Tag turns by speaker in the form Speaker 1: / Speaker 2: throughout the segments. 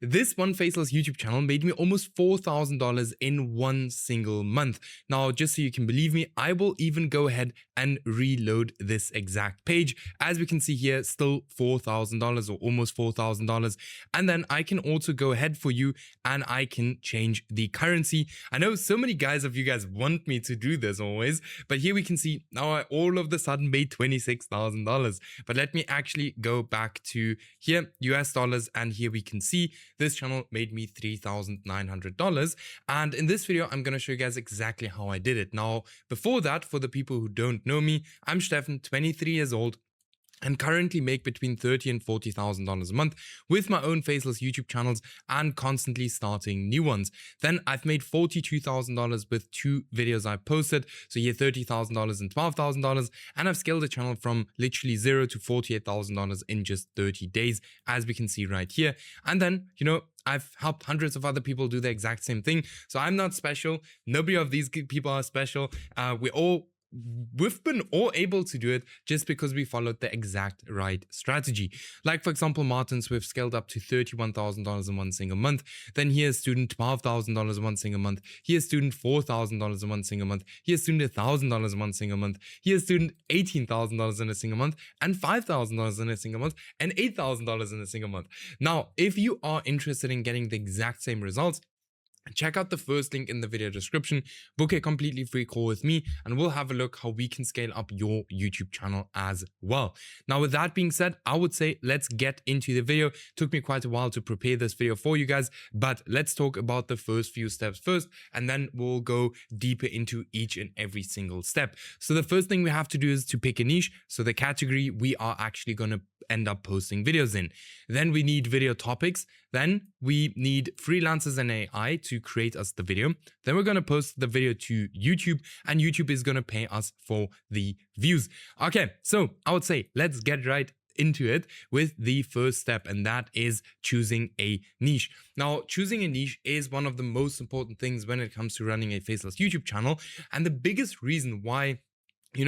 Speaker 1: This one faceless YouTube channel made me almost $4,000 in one single month. Now, just so you can believe me, I will even go ahead and reload this exact page. As we can see here, still $4,000 or almost $4,000. And then I can also go ahead for you and I can change the currency. I know so many of you guys want me to do this always, but here we can see now I all of a sudden made $26,000. But let me actually go back to here, US dollars, and here we can see this channel made me $3,900. And in this video, I'm going to show you guys exactly how I did it. Now, before that, for the people who don't know me, I'm Stefan, 23 years old, and currently make between $30,000 and $40,000 a month with my own faceless YouTube channels and constantly starting new ones. Then I've made $42,000 with 2 videos I posted. So here $30,000 and $12,000. And I've scaled the channel from literally $0 to $48,000 in just 30 days, as we can see right here. And then, I've helped hundreds of other people do the exact same thing. So I'm not special. Nobody of these people are special. We've been all able to do it just because we followed the exact right strategy. Like, for example, Martin Swift scaled up to $31,000 in one single month. Then here's student $12,000 in one single month. Here's student $4,000 in one single month. Here's student $1,000 in one single month. Here's student $18,000 in a single month, and $5,000 in a single month, and $8,000 in a single month. Now, if you are interested in getting the exact same results, check out the first link in the video description, book a completely free call with me, and we'll have a look how we can scale up your YouTube channel as well. Now, with that being said, I would say let's get into the video. It took me quite a while to prepare this video for you guys, but let's talk about the first few steps first, and then we'll go deeper into each and every single step. So the first thing we have to do is to pick a niche. So the category we are actually going to end up posting videos in. Then we need video topics. Then we need freelancers and AI to create us the video. Then we're going to post the video to YouTube, and YouTube is going to pay us for the views. Okay, so I would say let's get right into it with the first step, and that is choosing a niche. Now, choosing a niche is one of the most important things when it comes to running a faceless YouTube channel, and the biggest reason why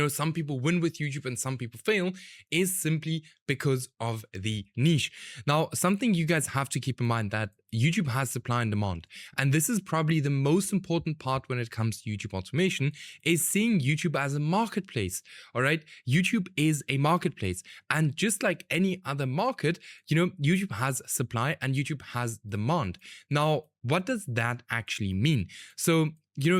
Speaker 1: some people win with YouTube and some people fail is simply because of the niche. Now, something you guys have to keep in mind that YouTube has supply and demand. And this is probably the most important part when it comes to YouTube automation, is seeing YouTube as a marketplace. All right. YouTube is a marketplace. And just like any other market, YouTube has supply and YouTube has demand. Now, what does that actually mean? So,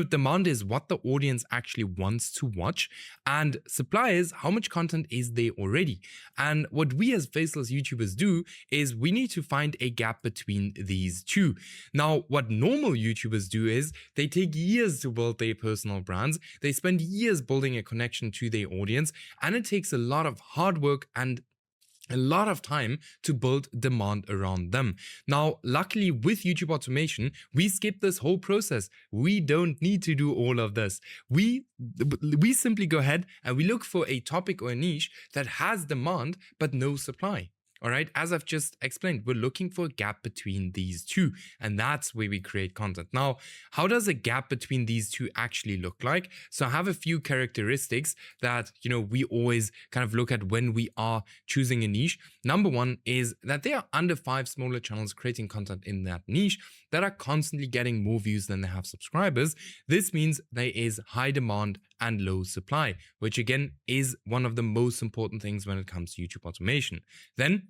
Speaker 1: demand is what the audience actually wants to watch, and supply is how much content is there already. And what we as faceless YouTubers do is we need to find a gap between these two. Now, what normal YouTubers do is they take years to build their personal brands. They spend years building a connection to their audience, and it takes a lot of hard work and a lot of time to build demand around them. Now, luckily with YouTube automation, we skip this whole process. We don't need to do all of this. We simply go ahead and we look for a topic or a niche that has demand but no supply. All right, as I've just explained, we're looking for a gap between these two, and that's where we create content. Now, how does a gap between these two actually look like? So I have a few characteristics that, we always kind of look at when we are choosing a niche. Number one is that there are under 5 smaller channels creating content in that niche that are constantly getting more views than they have subscribers. This means there is high demand and low supply, which again is one of the most important things when it comes to YouTube automation. Then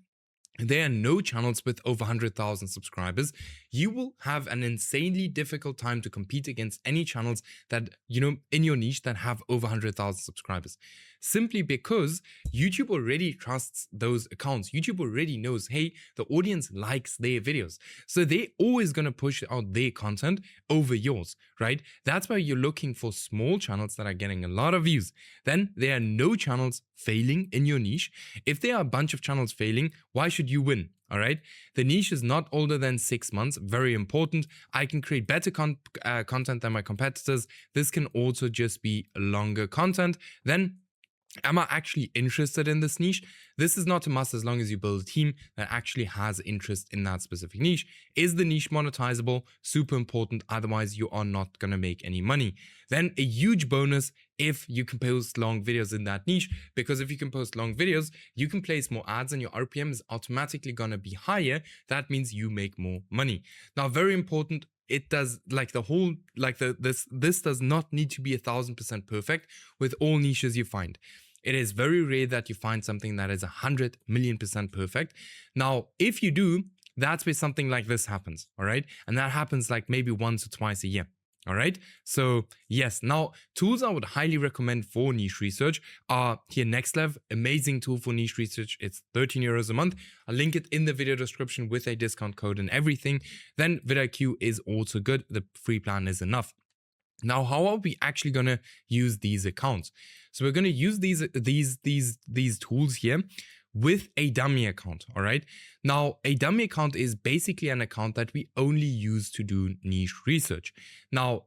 Speaker 1: there are no channels with over 100,000 subscribers. You will have an insanely difficult time to compete against any channels that, in your niche that have over 100,000 subscribers. Simply because YouTube already trusts those accounts. YouTube already knows, hey, the audience likes their videos. So they're always going to push out their content over yours, right? That's why you're looking for small channels that are getting a lot of views. Then there are no channels failing in your niche. If there are a bunch of channels failing, why should you win? All right. The niche is not older than 6 months. Very important. I can create better content than my competitors. This can also just be longer content. Then, am I actually interested in this niche? This is not a must as long as you build a team that actually has interest in that specific niche. Is the niche monetizable? Super important. Otherwise, you are not going to make any money. Then a huge bonus if you can post long videos in that niche, because if you can post long videos, you can place more ads and your RPM is automatically going to be higher. That means you make more money. Now, very important, it does like the whole, like this does not need to be 1000% perfect with all niches you find. It is very rare that you find something that is 100,000,000% perfect. Now, if you do, that's where something like this happens, all right? And that happens like maybe once or twice a year. All right. So yes, now tools I would highly recommend for niche research are here NextLev, amazing tool for niche research. It's 13 euros a month. I'll link it in the video description with a discount code and everything. Then vidIQ is also good. The free plan is enough. Now, how are we actually going to use these accounts? So we're going to use these tools here with a dummy account, all right? Now, a dummy account is basically an account that we only use to do niche research. Now,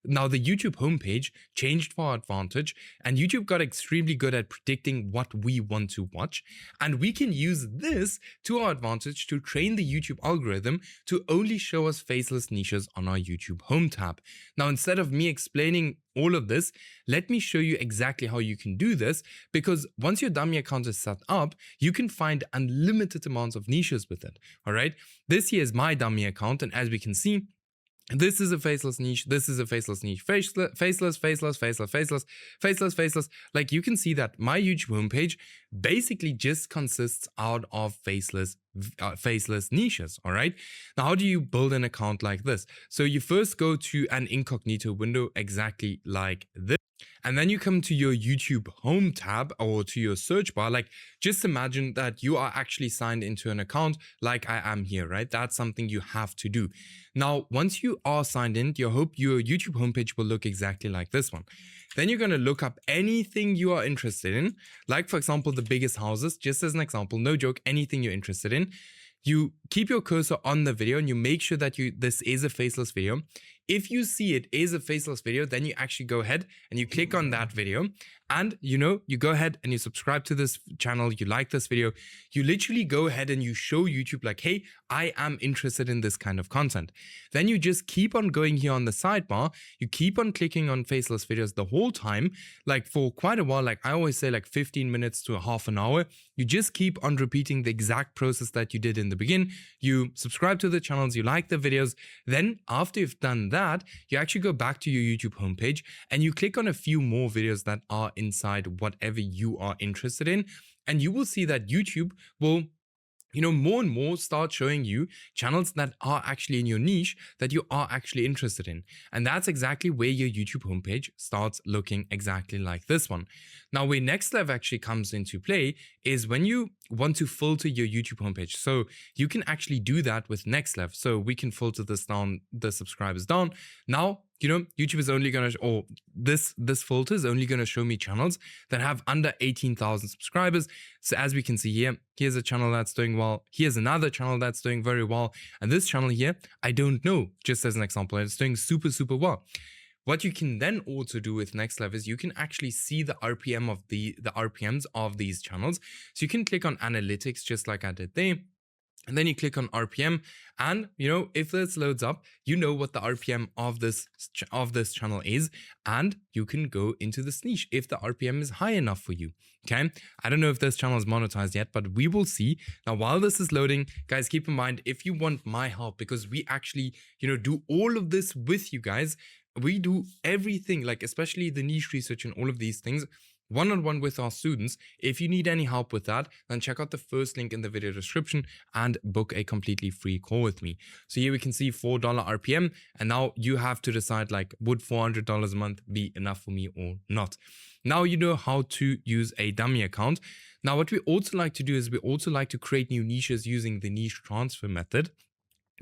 Speaker 1: the YouTube homepage changed for our advantage, and YouTube got extremely good at predicting what we want to watch. And we can use this to our advantage to train the YouTube algorithm to only show us faceless niches on our YouTube home tab. Now, instead of me explaining all of this, let me show you exactly how you can do this, because once your dummy account is set up, you can find unlimited amounts of niches with it. All right. This here is my dummy account. And as we can see, this is a faceless niche. This is a faceless niche. Faceless, faceless, faceless, faceless, faceless, faceless. Like you can see that my YouTube homepage basically just consists out of faceless niches. All right. Now, how do you build an account like this? So you first go to an incognito window exactly like this. And then you come to your YouTube home tab or to your search bar. Like just imagine that you are actually signed into an account like I am here, right? That's something you have to do. Now, once you are signed in, your YouTube homepage will look exactly like this one. Then you're going to look up anything you are interested in. Like for example, the biggest houses, just as an example, no joke, anything you're interested in. You keep your cursor on the video and you make sure that this is a faceless video. If you see it is a faceless video, then you actually go ahead and you click on that video and you go ahead and you subscribe to this channel. You like this video. You literally go ahead and you show YouTube like, hey, I am interested in this kind of content. Then you just keep on going here on the sidebar. You keep on clicking on faceless videos the whole time, like for quite a while. Like I always say, like 15 minutes to a half an hour. You just keep on repeating the exact process that you did in the beginning. You subscribe to the channels, you like the videos. Then after you've done that, you actually go back to your YouTube homepage and you click on a few more videos that are inside whatever you are interested in. And you will see that YouTube will more and more start showing you channels that are actually in your niche that you are actually interested in. And that's exactly where your YouTube homepage starts looking exactly like this one. Now, where NextLev actually comes into play is when you want to filter your YouTube homepage. So you can actually do that with NextLev. So we can filter this down, the subscribers down. Now, YouTube is only going to, or this filter is only going to show me channels that have under 18,000 subscribers. So as we can see here, here's a channel that's doing well. Here's another channel that's doing very well. And this channel here, I don't know, just as an example, it's doing super, super well. What you can then also do with NextLev is you can actually see the RPM of the RPMs of these channels. So you can click on analytics just like I did there. And then you click on RPM and, if this loads up, what the RPM of this channel is, and you can go into this niche if the RPM is high enough for you. Okay. I don't know if this channel is monetized yet, but we will see. Now, while this is loading, guys, keep in mind, if you want my help, because we actually, do all of this with you guys, we do everything, like especially the niche research and all of these things, one-on-one with our students. If you need any help with that, then check out the first link in the video description and book a completely free call with me. So here we can see $4 RPM, and now you have to decide, like, would $400 a month be enough for me or not? Now you know how to use a dummy account. Now what we also like to do is we also like to create new niches using the niche transfer method.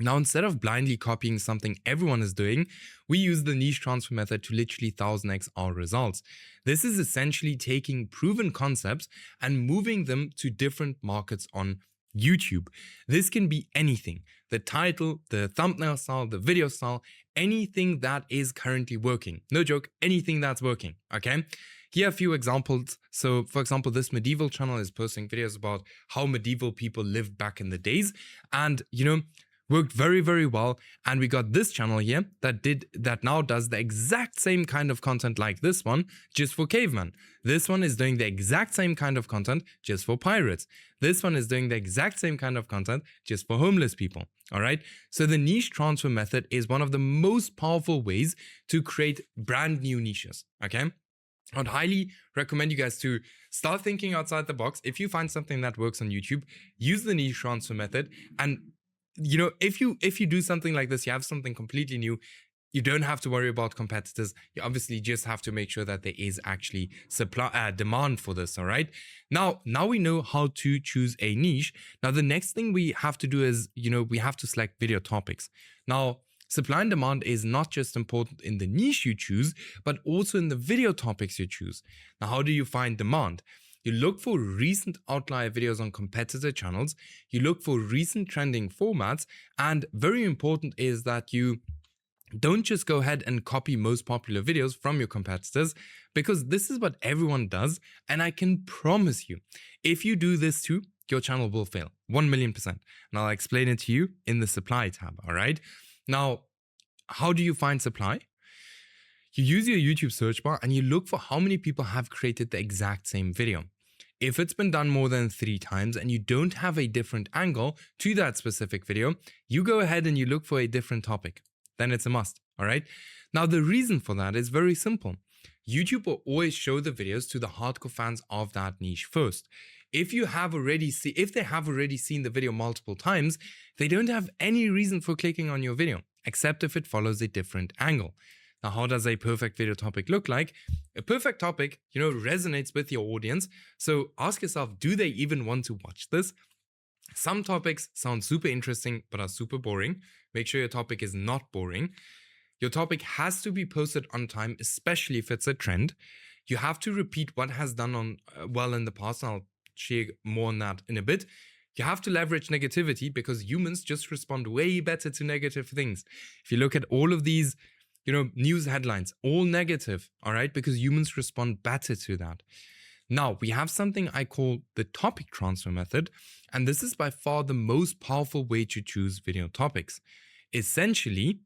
Speaker 1: Now, instead of blindly copying something everyone is doing, we use the niche transfer method to literally 1000x our results. This is essentially taking proven concepts and moving them to different markets on YouTube. This can be anything: the title, the thumbnail style, the video style, anything that is currently working. No joke, anything that's working, okay? Here are a few examples. So, for example, this medieval channel is posting videos about how medieval people lived back in the days. And, Worked very, very well. And we got this channel here that now does the exact same kind of content like this one, just for cavemen. This one is doing the exact same kind of content just for pirates. This one is doing the exact same kind of content just for homeless people. All right. So the niche transfer method is one of the most powerful ways to create brand new niches. Okay. I'd highly recommend you guys to start thinking outside the box. If you find something that works on YouTube, use the niche transfer method. And if you do something like this, you have something completely new. You don't have to worry about competitors. You obviously just have to make sure that there is actually demand for this. All right. Now we know how to choose a niche. Now the next thing we have to do is we have to select video topics. Now, supply and demand is not just important in the niche you choose, but also in the video topics you choose. Now, how do you find demand? You look for recent outlier videos on competitor channels. You look for recent trending formats. And very important is that you don't just go ahead and copy most popular videos from your competitors, because this is what everyone does. And I can promise you, if you do this too, your channel will fail 1,000,000%. And I'll explain it to you in the supply tab. All right. Now, how do you find supply? You use your YouTube search bar and you look for how many people have created the exact same video. If it's been done more than 3 times and you don't have a different angle to that specific video, you go ahead and you look for a different topic. Then it's a must, all right? Now, the reason for that is very simple. YouTube will always show the videos to the hardcore fans of that niche first. If they have already seen the video multiple times, they don't have any reason for clicking on your video, except if it follows a different angle. Now, how does a perfect video topic look like? A perfect topic, resonates with your audience. So ask yourself, do they even want to watch this? Some topics sound super interesting, but are super boring. Make sure your topic is not boring. Your topic has to be posted on time, especially if it's a trend. You have to repeat what has done well in the past. I'll share more on that in a bit. You have to leverage negativity because humans just respond way better to negative things. If you look at all of these, news headlines, all negative, all right, because humans respond better to that. Now, we have something I call the topic transfer method, and this is by far the most powerful way to choose video topics. Essentially,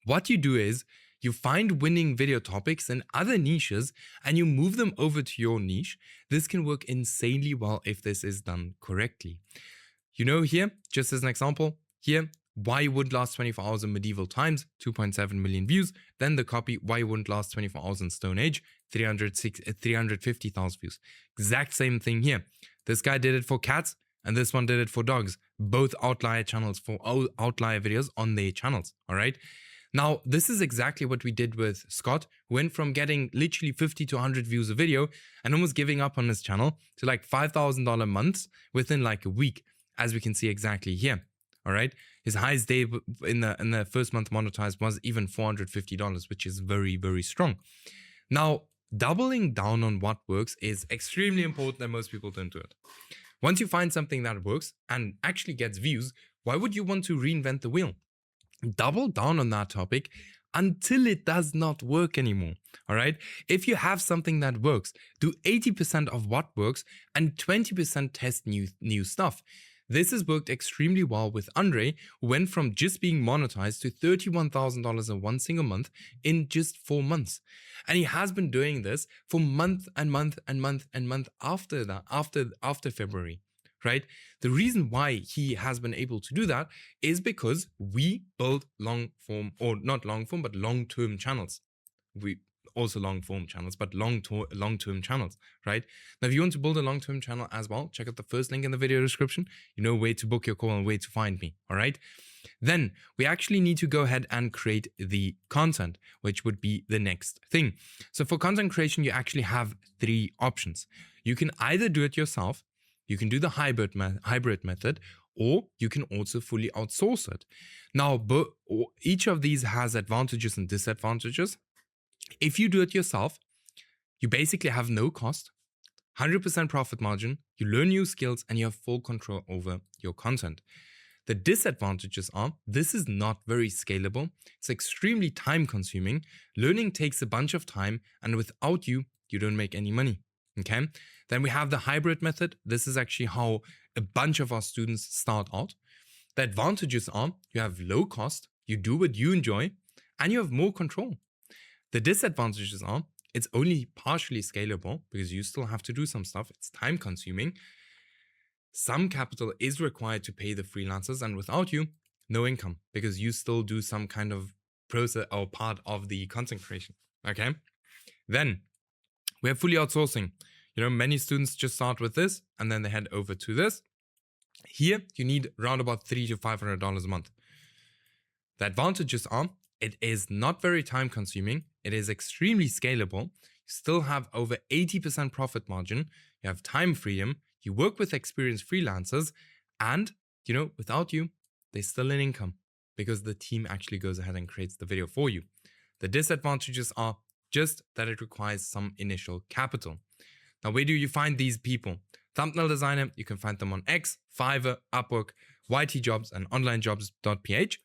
Speaker 1: what you do is you find winning video topics in other niches and you move them over to your niche. This can work insanely well if this is done correctly. Here, just as an example, here, why you wouldn't last 24 hours in medieval times, 2.7 million views. Then the copy, why you wouldn't last 24 hours in Stone Age, 350,000 views. Exact same thing here. This guy did it for cats and this one did it for dogs. Both outlier channels for outlier videos on their channels, all right? Now, this is exactly what we did with Scott, who went from getting literally 50 to 100 views a video and almost giving up on his channel to like $5,000 months within like a week, as we can see exactly here. All right. His highest day in the first month monetized was even $450, which is very, very strong. Now, doubling down on what works is extremely important and most people don't do it. Once you find something that works and actually gets views, why would you want to reinvent the wheel? Double down on that topic until it does not work anymore. All right. If you have something that works, do 80% of what works and 20% test new stuff. This has worked extremely well with Andre, who went from just being monetized to $31,000 in one single month in just 4 months. And he has been doing this for month and month and month and month after that, after February, right? The reason why he has been able to do that is because we build long-term channels. We also long-form channels, but long-term channels, right? Now, if you want to build a long-term channel as well, check out the first link in the video description. You know where to book your call and where to find me, all right? Then we actually need to go ahead and create the content, which would be the next thing. So for content creation, you actually have 3 options. You can either do it yourself, you can do the hybrid method, or you can also fully outsource it. Now, each of these has advantages and disadvantages. If you do it yourself, you basically have no cost, 100% profit margin, you learn new skills, and you have full control over your content. The disadvantages are, this is not very scalable, it's extremely time consuming, learning takes a bunch of time, and without you don't make any money, okay? Then we have the hybrid method. This is actually how a bunch of our students start out. The advantages are you have low cost, you do what you enjoy, and you have more control. The disadvantages are it's only partially scalable because you still have to do some stuff. It's time consuming. Some capital is required to pay the freelancers, and without you, no income because you still do some kind of process or part of the content creation. Okay. Then we have fully outsourcing. Many students just start with this and then they head over to this. Here, you need around about $300 to $500 a month. The advantages are it is not very time consuming. It is extremely scalable. You still have over 80% profit margin. You have time freedom. You work with experienced freelancers. And, without you, there's still an income because the team actually goes ahead and creates the video for you. The disadvantages are just that it requires some initial capital. Now, where do you find these people? Thumbnail designer, you can find them on X, Fiverr, Upwork, YT Jobs, and onlinejobs.ph.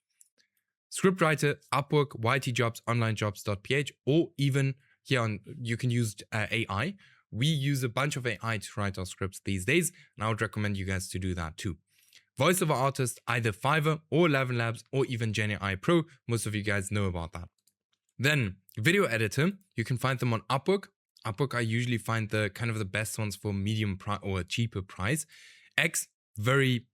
Speaker 1: Scriptwriter, Upwork, YT Jobs, onlinejobs.ph, or even here on, you can use AI. We use a bunch of AI to write our scripts these days, and I would recommend you guys to do that too. Voiceover artist, either Fiverr or ElevenLabs or even GenAI Pro. Most of you guys know about that. Then video editor, you can find them on Upwork. Upwork, I usually find the kind of the best ones for medium price or a cheaper price. X, very,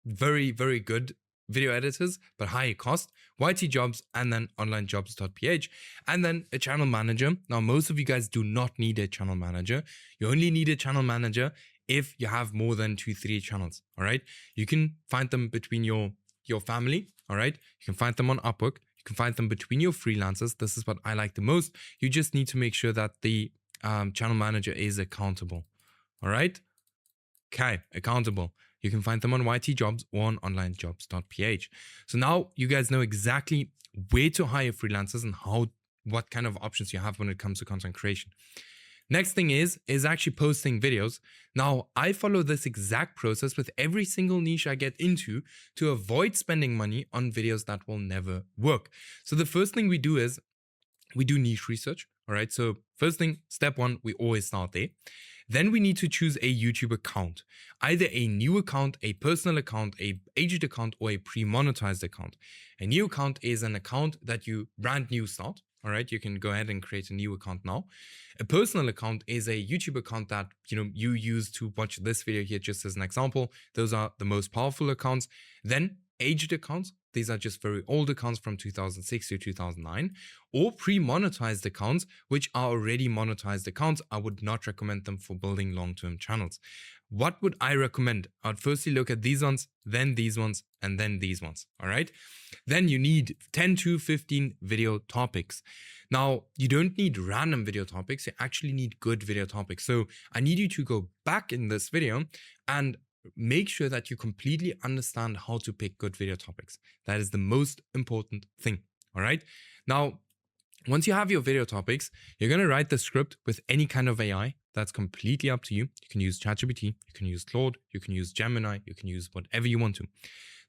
Speaker 1: very, very good video editors, but higher cost. YT Jobs, and then onlinejobs.ph, and then a channel manager. Now, most of you guys do not need a channel manager. You only need a channel manager if you have more than 2-3 channels. All right. You can find them between your family. All right. You can find them on Upwork. You can find them between your freelancers. This is what I like the most. You just need to make sure that the channel manager is accountable. All right. Okay. Accountable. You can find them on YT Jobs or on onlinejobs.ph. So now you guys know exactly where to hire freelancers and what kind of options you have when it comes to content creation. Next thing is actually posting videos. Now, I follow this exact process with every single niche I get into to avoid spending money on videos that will never work. So the first thing we do is we do niche research. All right. So first thing, step one, we always start there. Then we need to choose a YouTube account, either a new account, a personal account, a agent account, or a pre-monetized account. A new account is an account that you brand new start. All right, you can go ahead and create a new account now. A personal account is a YouTube account that you use to watch this video here, just as an example. Those are the most powerful accounts. Then aged accounts. These are just very old accounts from 2006 to 2009, or pre-monetized accounts, which are already monetized accounts. I would not recommend them for building long-term channels. What would I recommend? I'd firstly look at these ones, then these ones, and then these ones. All right. Then you need 10 to 15 video topics. Now, you don't need random video topics. You actually need good video topics. So I need you to go back in this video and make sure that you completely understand how to pick good video topics. That is the most important thing. All right. Now, once you have your video topics, you're going to write the script with any kind of AI. That's completely up to you. You can use ChatGPT, you can use Claude, you can use Gemini, you can use whatever you want to.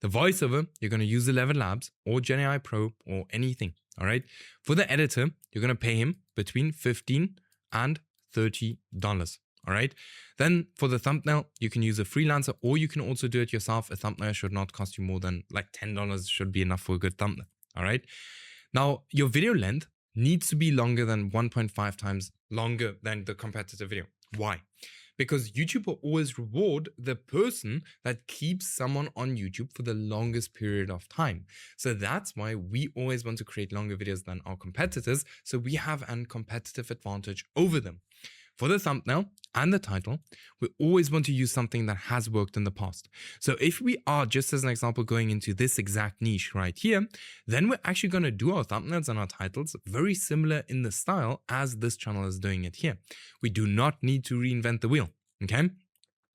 Speaker 1: The voiceover, you're going to use ElevenLabs or GenAI Pro or anything. All right. For the editor, you're going to pay him between $15 and $30. All right. Then for the thumbnail, you can use a freelancer or you can also do it yourself. A thumbnail should not cost you more than like $10 should be enough for a good thumbnail. All right. Now, your video length needs to be longer than 1.5 times longer than the competitor video. Why? Because YouTube will always reward the person that keeps someone on YouTube for the longest period of time. So that's why we always want to create longer videos than our competitors. So we have a competitive advantage over them. For the thumbnail and the title, we always want to use something that has worked in the past. So if we are, just as an example, going into this exact niche right here, then we're actually going to do our thumbnails and our titles very similar in the style as this channel is doing it here. We do not need to reinvent the wheel. Okay.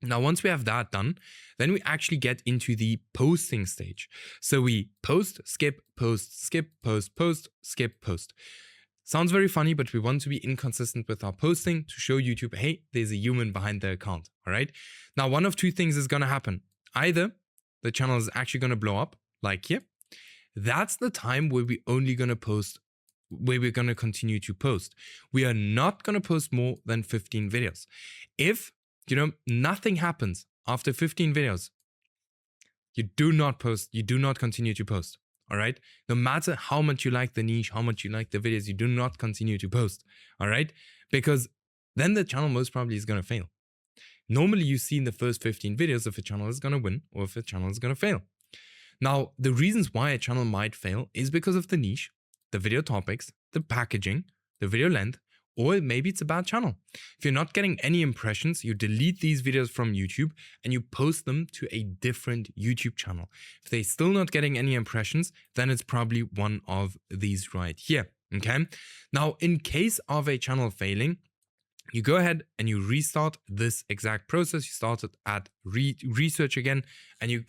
Speaker 1: Now, once we have that done, then we actually get into the posting stage. So we post, skip, post, skip, post, post, skip, post. Sounds very funny, but we want to be inconsistent with our posting to show YouTube, hey, there's a human behind the account. All right. Now, one of two things is going to happen. Either the channel is actually going to blow up like here. That's the time where we're only going to post, where we're going to continue to post. We are not going to post more than 15 videos. If, nothing happens after 15 videos, you do not post, you do not continue to post. All right. No matter how much you like the niche, how much you like the videos, you do not continue to post. All right. Because then the channel most probably is going to fail. Normally, you see in the first 15 videos if a channel is going to win or if a channel is going to fail. Now, the reasons why a channel might fail is because of the niche, the video topics, the packaging, the video length, or maybe it's a bad channel. If you're not getting any impressions, you delete these videos from YouTube and you post them to a different YouTube channel. If they're still not getting any impressions, then it's probably one of these right here. Okay. Now, in case of a channel failing, you go ahead and you restart this exact process. You start it at research again, and you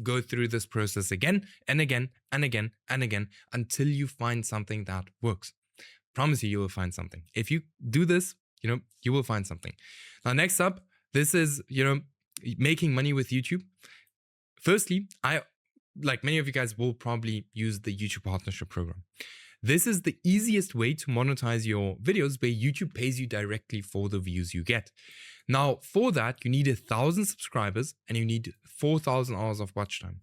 Speaker 1: go through this process again and again and again and again until you find something that works. Promise you will find something. If you do this, you will find something. Now, next up, this is, making money with YouTube. Firstly, like many of you guys will probably use the YouTube partnership program. This is the easiest way to monetize your videos where YouTube pays you directly for the views you get. Now, for that, you need 1,000 subscribers and you need 4,000 hours of watch time.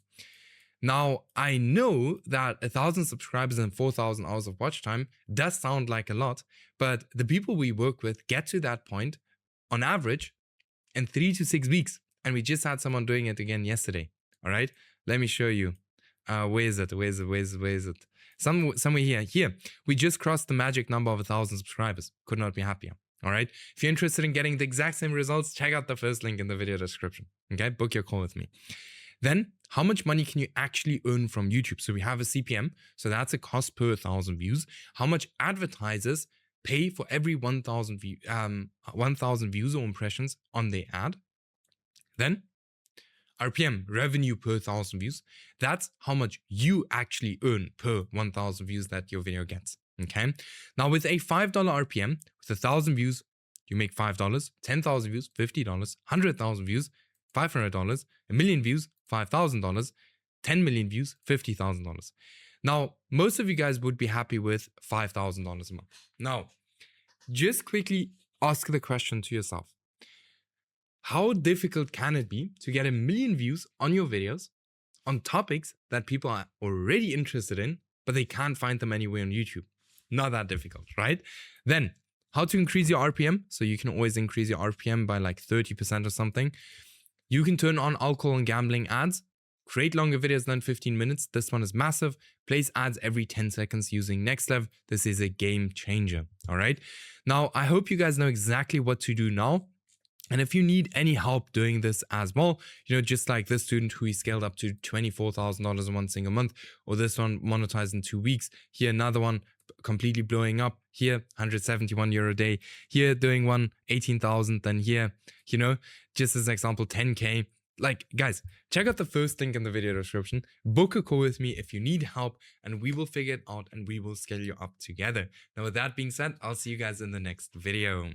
Speaker 1: Now, I know that 1,000 subscribers and 4,000 hours of watch time does sound like a lot, but the people we work with get to that point on average in 3 to 6 weeks. And we just had someone doing it again yesterday. All right, let me show you. Where is it? Where is it? Somewhere here. Here, we just crossed the magic number of 1,000 subscribers. Could not be happier. All right. If you're interested in getting the exact same results, check out the first link in the video description. Okay, book your call with me. Then, how much money can you actually earn from YouTube? So we have a CPM. So that's a cost per 1,000 views. How much advertisers pay for every 1,000 views or impressions on their ad? Then, RPM, revenue per 1,000 views. That's how much you actually earn per 1,000 views that your video gets. Okay. Now, with a $5 RPM, with 1,000 views, you make $5. 10,000 views, $50. 100,000 views, $500. A million views, $5,000. 10 million views, $50,000. Now, most of you guys would be happy with $5,000 a month. Now, just quickly ask the question to yourself. How difficult can it be to get 1 million views on your videos on topics that people are already interested in, but they can't find them anywhere on YouTube? Not that difficult, right? Then, how to increase your RPM? So you can always increase your RPM by like 30% or something. You can turn on alcohol and gambling ads. Create longer videos than 15 minutes. This one is massive. Place ads every 10 seconds using NextLev. This is a game changer, all right? Now, I hope you guys know exactly what to do now. And if you need any help doing this as well, just like this student who he scaled up to $24,000 in one single month, or this one monetized in 2 weeks, here another one completely blowing up, here 171 euro a day, here doing one 18,000, then here, just as an example, 10K. Like, guys, check out the first link in the video description, book a call with me if you need help, and we will figure it out and we will scale you up together. Now, with that being said, I'll see you guys in the next video.